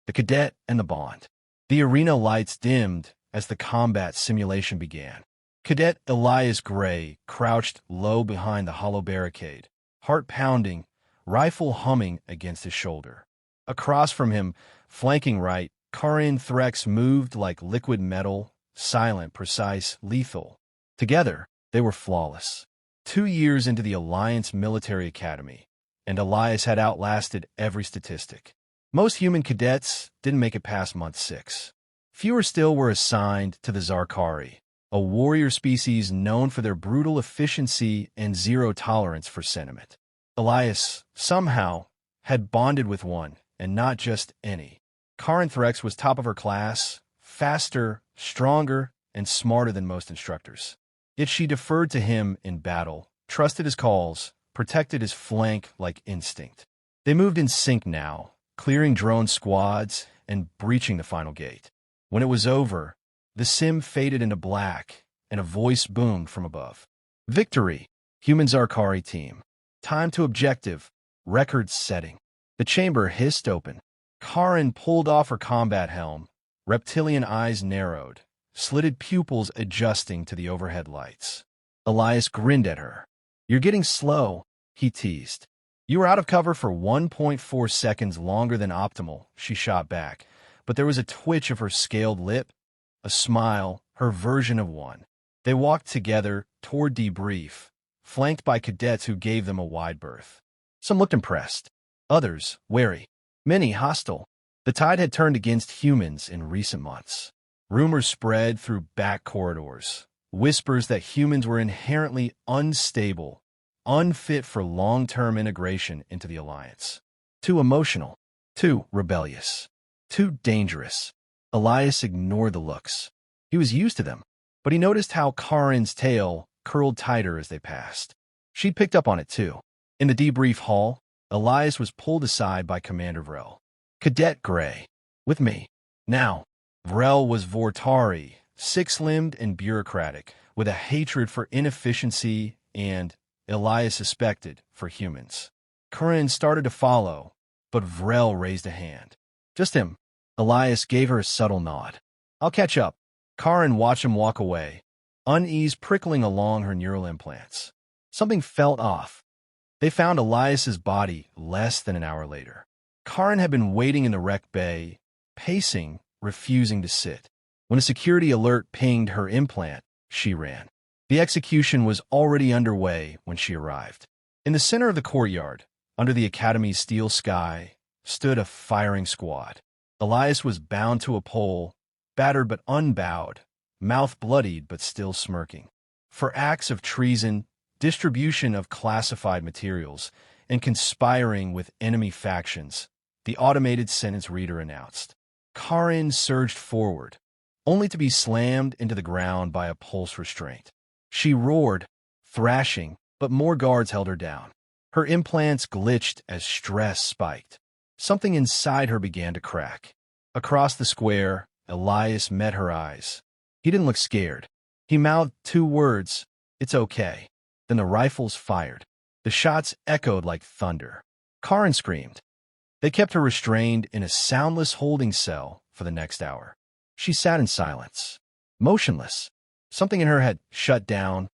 the Cadet and the Bond. The arena lights dimmed as the combat simulation began. Cadet Elias Gray crouched low behind the hollow barricade, heart pounding, rifle humming against his shoulder. Across from him, flanking right, Ka'ren Threx moved like liquid metal, silent, precise, lethal. Together, they were flawless. 2 years into the Alliance Military Academy, and Elias had outlasted every statistic. Most human cadets didn't make it past month 6. Fewer still were assigned to the Xarkari, a warrior species known for their brutal efficiency and zero tolerance for sentiment. Elias, somehow, had bonded with one, and not just any. Ka'ren Threx was top of her class, faster, stronger, and smarter than most instructors. Yet she deferred to him in battle, trusted his calls, protected his flank like instinct. They moved in sync now, clearing drone squads and breaching the final gate. When it was over, the sim faded into black, and a voice boomed from above. Victory, human Xarkari team. Time to objective, record-setting. The chamber hissed open. Ka'ren pulled off her combat helm, reptilian eyes narrowed, slitted pupils adjusting to the overhead lights. Elias grinned at her. "You're getting slow," he teased. "You were out of cover for 1.4 seconds longer than optimal," she shot back, but there was a twitch of her scaled lip, a smile, her version of one. They walked together toward debrief, flanked by cadets who gave them a wide berth. Some looked impressed, others wary, many hostile. The tide had turned against humans in recent months. Rumors spread through back corridors, whispers that humans were inherently unstable, unfit for long-term integration into the Alliance. Too emotional, too rebellious, too dangerous. Elias ignored the looks. He was used to them, but he noticed how Ka'ren's tail curled tighter as they passed. She'd picked up on it too. In the debrief hall, Elias was pulled aside by Commander Vrel. "Cadet Gray, with me." Now, Vrel was Vortari, six-limbed and bureaucratic, with a hatred for inefficiency and, Elias suspected, for humans. Ka'ren started to follow, but Vrel raised a hand. "Just him." Elias gave her a subtle nod. "I'll catch up." Ka'ren watched him walk away, unease prickling along her neural implants. Something felt off. They found Elias's body less than an hour later. Ka'ren had been waiting in the wreck bay, pacing, refusing to sit. When a security alert pinged her implant, she ran. The execution was already underway when she arrived. In the center of the courtyard, under the Academy's steel sky, stood a firing squad. Elias was bound to a pole, battered but unbowed, mouth bloodied but still smirking. For acts of treason, distribution of classified materials, and conspiring with enemy factions, the automated sentence reader announced. Ka'ren surged forward, only to be slammed into the ground by a pulse restraint. She roared, thrashing, but more guards held her down. Her implants glitched as stress spiked. Something inside her began to crack. Across the square, Elias met her eyes. He didn't look scared. He mouthed 2 words, "It's okay." Then the rifles fired. The shots echoed like thunder. Ka'ren screamed. They kept her restrained in a soundless holding cell for the next hour. She sat in silence, motionless. Something in her had shut down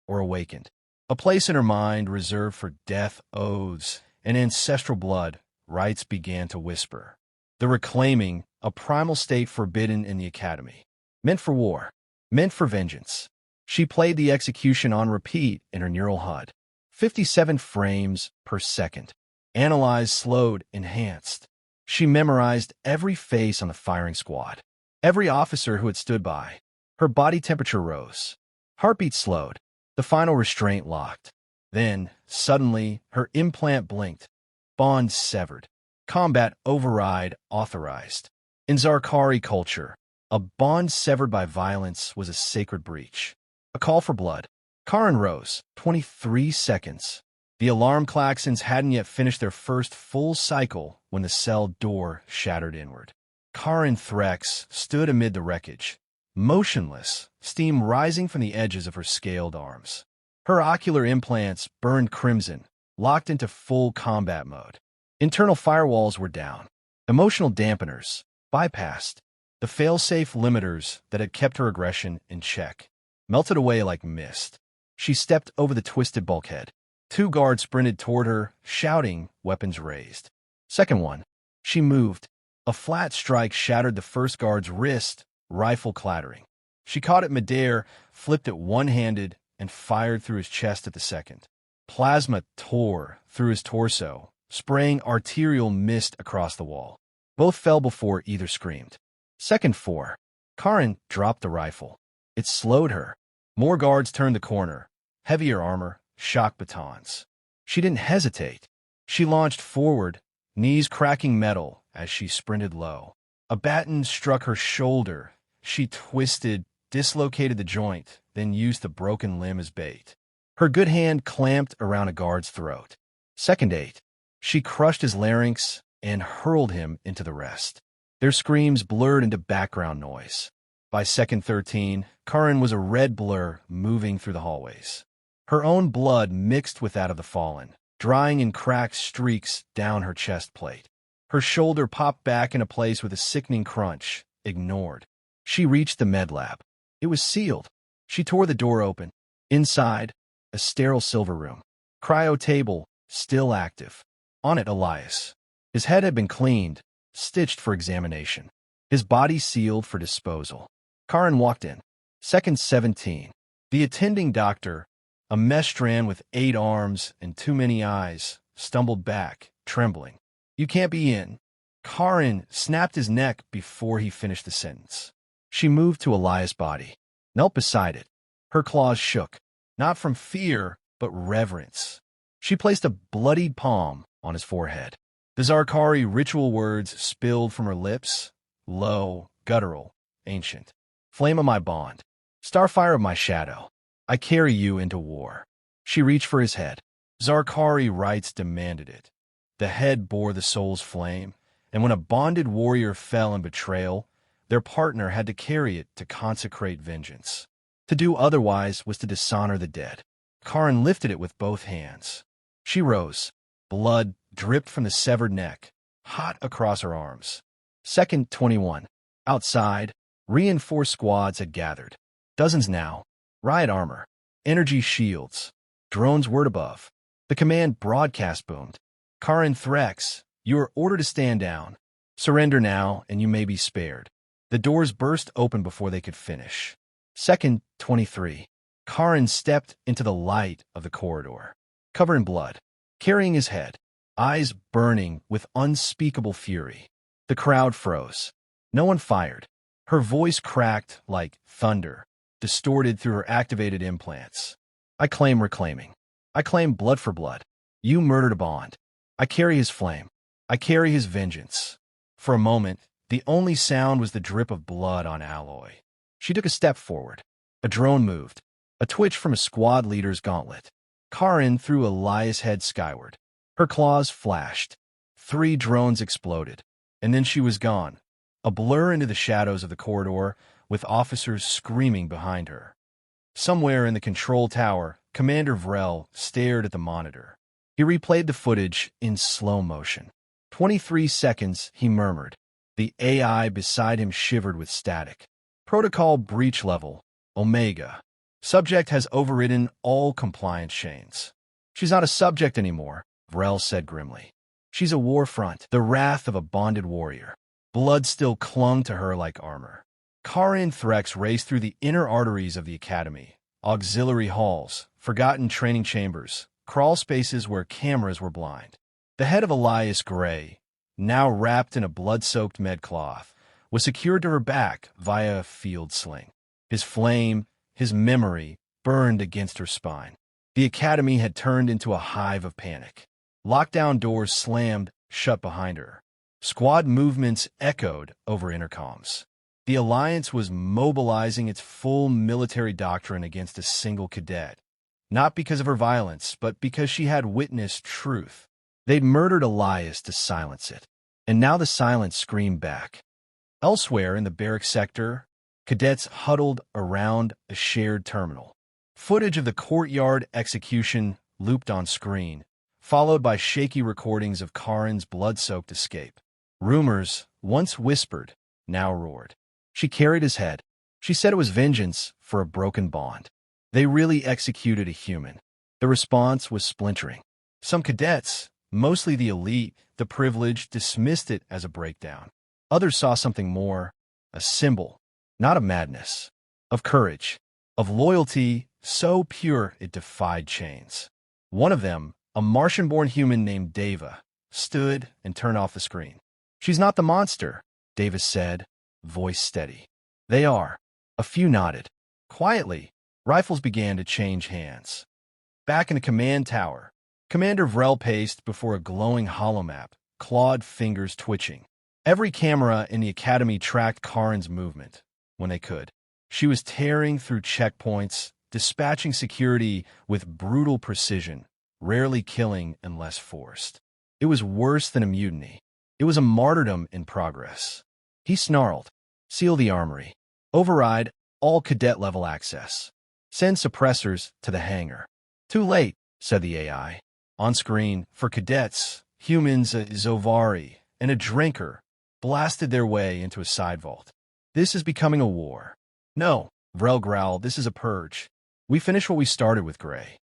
or awakened. A place in her mind reserved for death oaths and ancestral blood, rites began to whisper. The reclaiming, a primal state forbidden in the Academy. Meant for war, meant for vengeance. She played the execution on repeat in her neural HUD. 57 frames per second. Analyzed, slowed, enhanced. She memorized every face on the firing squad, every officer who had stood by. Her body temperature rose. Heartbeat slowed. The final restraint locked. Then, suddenly, her implant blinked. Bond severed. Combat override authorized. In Xarkari culture, a bond severed by violence was a sacred breach. A call for blood. Ka'ren rose. 23 seconds. The alarm klaxons hadn't yet finished their first full cycle when the cell door shattered inward. Ka'ren Threx stood amid the wreckage, motionless, steam rising from the edges of her scaled arms. Her ocular implants burned crimson, locked into full combat mode. Internal firewalls were down. Emotional dampeners, bypassed. The fail-safe limiters that had kept her aggression in check melted away like mist. She stepped over the twisted bulkhead. Two guards sprinted toward her, shouting, weapons raised. Second one. She moved. A flat strike shattered the first guard's wrist, rifle clattering. She caught it midair, flipped it one-handed, and fired through his chest at the second. Plasma tore through his torso, spraying arterial mist across the wall. Both fell before either screamed. Second four. Ka'ren dropped the rifle. It slowed her. More guards turned the corner. Heavier armor, shock batons. She didn't hesitate. She launched forward, knees cracking metal as she sprinted low. A baton struck her shoulder. She twisted, dislocated the joint, then used the broken limb as bait. Her good hand clamped around a guard's throat. Second eight. She crushed his larynx and hurled him into the rest. Their screams blurred into background noise. By second 13, Ka'ren was a red blur moving through the hallways. Her own blood mixed with that of the fallen, drying in cracked streaks down her chest plate. Her shoulder popped back into place with a sickening crunch, ignored. She reached the med lab. It was sealed. She tore the door open. Inside, a sterile silver room. Cryo table, still active. On it, Elias. His head had been cleaned, stitched for examination. His body sealed for disposal. Ka'ren walked in. Second 17. The attending doctor, a Mestran with 8 arms and too many eyes, stumbled back, trembling. You can't be in. Ka'ren snapped his neck before he finished the sentence. She moved to Elias' body, knelt beside it. Her claws shook, not from fear, but reverence. She placed a bloodied palm on his forehead. The Xarkari ritual words spilled from her lips, low, guttural, ancient. Flame of my bond, starfire of my shadow, I carry you into war. She reached for his head. Xarkari rites demanded it. The head bore the soul's flame, and when a bonded warrior fell in betrayal, their partner had to carry it to consecrate vengeance. To do otherwise was to dishonor the dead. Ka'ren lifted it with both hands. She rose. Blood dripped from the severed neck, hot across her arms. Second 21. Outside, reinforced squads had gathered. Dozens now. Riot armor. Energy shields. Drones whirred above. The command broadcast boomed. Ka'ren Threx, you are ordered to stand down. Surrender now, and you may be spared. The doors burst open before they could finish. Second 23. Ka'ren stepped into the light of the corridor, covered in blood, carrying his head, eyes burning with unspeakable fury. The crowd froze. No one fired. Her voice cracked like thunder, distorted through her activated implants. I claim reclaiming. I claim blood for blood. You murdered a bond. I carry his flame. I carry his vengeance. For a moment, the only sound was the drip of blood on alloy. She took a step forward. A drone moved. A twitch from a squad leader's gauntlet. Ka'ren threw Elias' head skyward. Her claws flashed. 3 drones exploded. And then she was gone. A blur into the shadows of the corridor, with officers screaming behind her. Somewhere in the control tower, Commander Vrel stared at the monitor. He replayed the footage in slow motion. 23 seconds, he murmured. The AI beside him shivered with static. Protocol breach level, Omega. Subject has overridden all compliance chains. She's not a subject anymore, Vrel said grimly. She's a war front, the wrath of a bonded warrior. Blood still clung to her like armor. Ka'ren Threx raced through the inner arteries of the academy, auxiliary halls, forgotten training chambers, crawl spaces where cameras were blind. The head of Elias Gray, now wrapped in a blood-soaked medcloth, was secured to her back via a field sling. His flame, his memory, burned against her spine. The academy had turned into a hive of panic. Lockdown doors slammed shut behind her. Squad movements echoed over intercoms. The Alliance was mobilizing its full military doctrine against a single cadet, not because of her violence, but because she had witnessed truth. They'd murdered Elias to silence it, and now the silence screamed back. Elsewhere in the barrack sector, cadets huddled around a shared terminal. Footage of the courtyard execution looped on screen, followed by shaky recordings of Ka'ren's blood-soaked escape. Rumors, once whispered, now roared. She carried his head. She said it was vengeance for a broken bond. They really executed a human. The response was splintering. Some cadets, mostly the elite, the privileged, dismissed it as a breakdown. Others saw something more, a symbol, not of madness, of courage, of loyalty so pure it defied chains. One of them, a Martian-born human named Deva, stood and turned off the screen. "She's not the monster," Davis said, voice steady. "They are." A few nodded. Quietly, rifles began to change hands. Back in the command tower, Commander Vrel paced before a glowing holomap, clawed fingers twitching. Every camera in the academy tracked Ka'ren's movement when they could. She was tearing through checkpoints, dispatching security with brutal precision, rarely killing unless forced. It was worse than a mutiny. It was a martyrdom in progress. He snarled, "Seal the armory. Override all cadet-level access. Send suppressors to the hangar." "Too late," said the AI. On screen, for cadets, humans, a Zovari, and a drinker blasted their way into a side vault. "This is becoming a war." "No," Vrel growled, "this is a purge. We finish what we started with, Gray."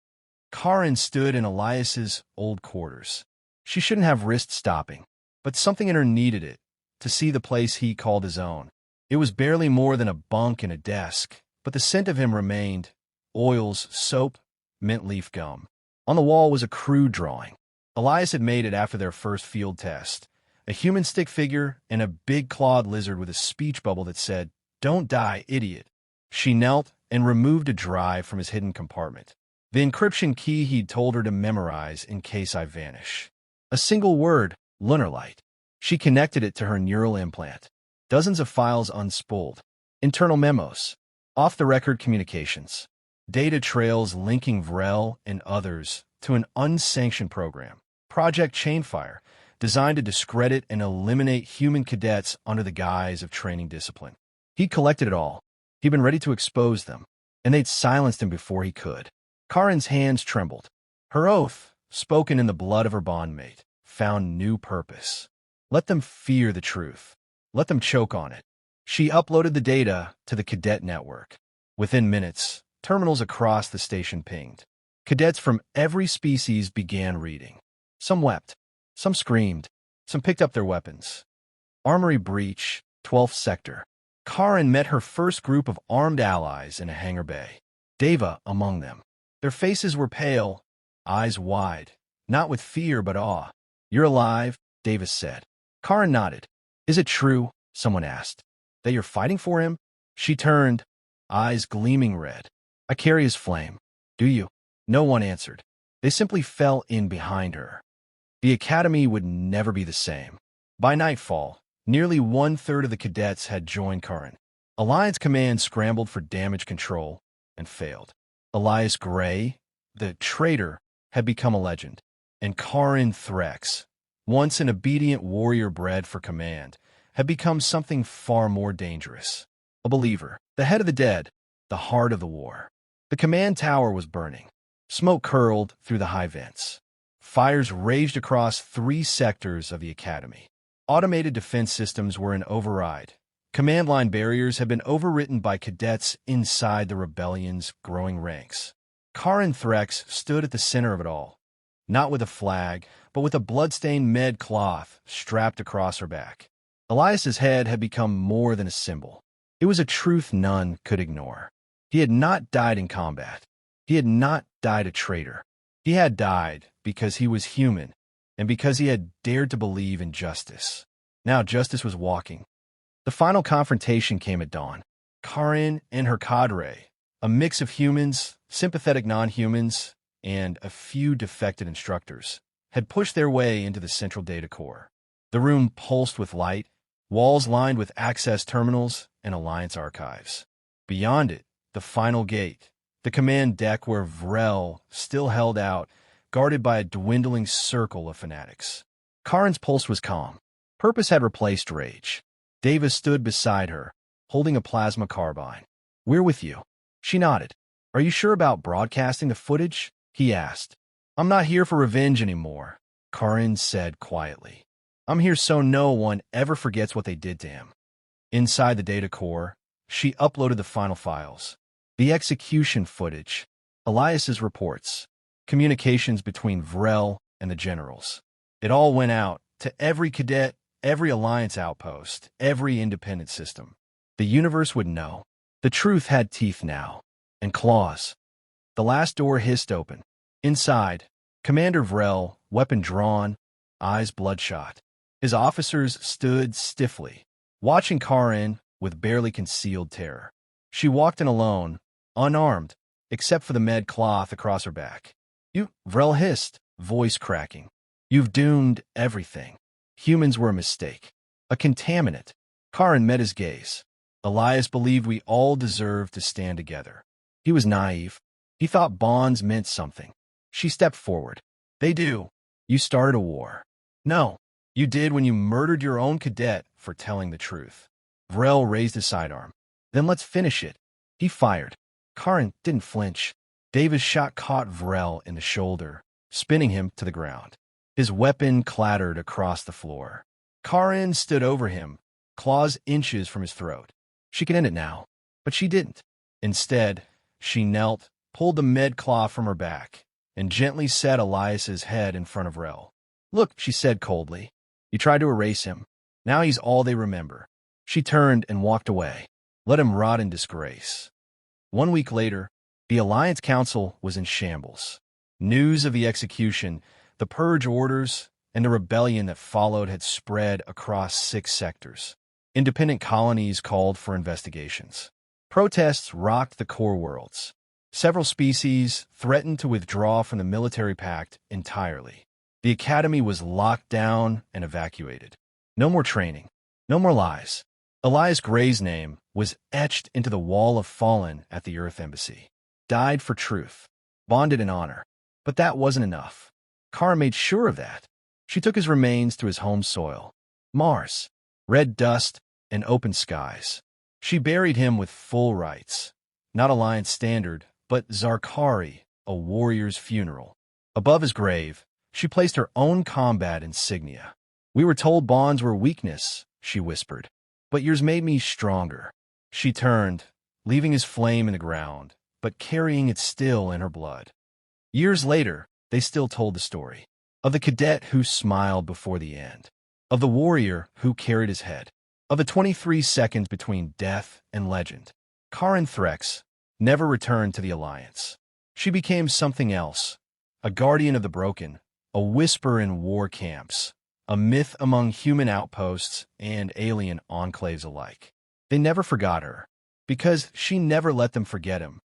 Ka'ren stood in Elias's old quarters. She shouldn't have risked stopping, but something in her needed it, to see the place he called his own. It was barely more than a bunk and a desk, but the scent of him remained: oils, soap, mint leaf gum. On the wall was a crude drawing. Elias had made it after their first field test. A human stick figure and a big clawed lizard with a speech bubble that said, "Don't die, idiot." She knelt and removed a drive from his hidden compartment. The encryption key he'd told her to memorize in case I vanish. A single word, Lunarlight. She connected it to her neural implant. Dozens of files unspooled. Internal memos. Off-the-record communications. Data trails linking Vrel and others to an unsanctioned program. Project Chainfire, designed to discredit and eliminate human cadets under the guise of training discipline. He'd collected it all. He'd been ready to expose them, and they'd silenced him before he could. Ka'ren's hands trembled. Her oath, spoken in the blood of her bondmate, found new purpose. Let them fear the truth. Let them choke on it. She uploaded the data to the cadet network. Within minutes, terminals across the station pinged. Cadets from every species began reading. Some wept. Some screamed. Some picked up their weapons. Armory breach, 12th sector. Ka'ren met her first group of armed allies in a hangar bay. Deva among them. Their faces were pale, eyes wide, not with fear but awe. "You're alive," Davis said. Ka'ren nodded. "Is it true?" someone asked. "That you're fighting for him?" She turned, eyes gleaming red. "I carry his flame." "Do you?" No one answered. They simply fell in behind her. The academy would never be the same. By nightfall, nearly one-third of the cadets had joined Ka'ren. Alliance Command scrambled for damage control and failed. Elias Gray, the traitor, had become a legend, and Ka'ren Threx, once an obedient warrior bred for command, had become something far more dangerous. A believer, the head of the dead, the heart of the war. The command tower was burning. Smoke curled through the high vents. Fires raged across 3 sectors of the academy. Automated defense systems were in override. Command line barriers had been overwritten by cadets inside the rebellion's growing ranks. Ka'ren Threx stood at the center of it all, not with a flag, but with a bloodstained med cloth strapped across her back. Elias's head had become more than a symbol. It was a truth none could ignore. He had not died in combat. He had not died a traitor. He had died because he was human and because he had dared to believe in justice. Now justice was walking. The final confrontation came at dawn. Ka'ren and her cadre, a mix of humans, sympathetic non-humans, and a few defected instructors, had pushed their way into the central data core. The room pulsed with light, walls lined with access terminals and Alliance archives. Beyond it, the final gate, the command deck where Vrel still held out, guarded by a dwindling circle of fanatics. Ka'ren's pulse was calm. Purpose had replaced rage. Davis stood beside her, holding a plasma carbine. "We're with you." She nodded. "Are you sure about broadcasting the footage?" he asked. "I'm not here for revenge anymore," Ka'ren said quietly. I'm here so no one ever forgets what they did to him. Inside the data core, she uploaded the final files. The execution footage, Elias's reports, communications between Vrel and the generals. It all went out to every cadet, every Alliance outpost, every independent system. The universe would know. The truth had teeth now, and claws. The last door hissed open. Inside, Commander Vrel, weapon drawn, eyes bloodshot. His officers stood stiffly, watching Ka'ren with barely concealed terror. She walked in alone, unarmed, except for the med cloth across her back. "You," Vrel hissed, voice cracking. "You've doomed everything. Humans were a mistake. A contaminant." Ka'ren met his gaze. Elias believed we all deserved to stand together. He was naive. He thought bonds meant something. She stepped forward. "They do. You started a war." "No, you did when you murdered your own cadet for telling the truth." Vrel raised his sidearm. "Then let's finish it." He fired. Ka'ren didn't flinch. Davis' shot caught Vrel in the shoulder, spinning him to the ground. His weapon clattered across the floor. Ka'ren stood over him, claws inches from his throat. She could end it now, but she didn't. Instead, she knelt, pulled the med cloth from her back, and gently set Elias's head in front of Vrel. "Look," she said coldly. "You tried to erase him. Now he's all they remember." She turned and walked away. Let him rot in disgrace. 1 week later, the Alliance Council was in shambles. News of the execution, the purge orders, and the rebellion that followed had spread across 6 sectors. Independent colonies called for investigations. Protests rocked the core worlds. Several species threatened to withdraw from the military pact entirely. The academy was locked down and evacuated. No more training. No more lies. Elias Gray's name was etched into the wall of fallen at the Earth Embassy. Died for truth. Bonded in honor. But that wasn't enough. Ka'ren made sure of that. She took his remains to his home soil. Mars. Red dust and open skies. She buried him with full rights. Not Alliance standard, but Xarkari, a warrior's funeral. Above his grave, she placed her own combat insignia. "We were told bonds were weakness," she whispered. "But yours made me stronger." She turned, leaving his flame in the ground, but carrying it still in her blood. Years later, they still told the story. Of the cadet who smiled before the end. Of the warrior who carried his head. Of the 23 seconds between death and legend. Ka'ren Threx never returned to the Alliance. She became something else. A guardian of the broken. A whisper in war camps. A myth among human outposts and alien enclaves alike. They never forgot her, because she never let them forget him.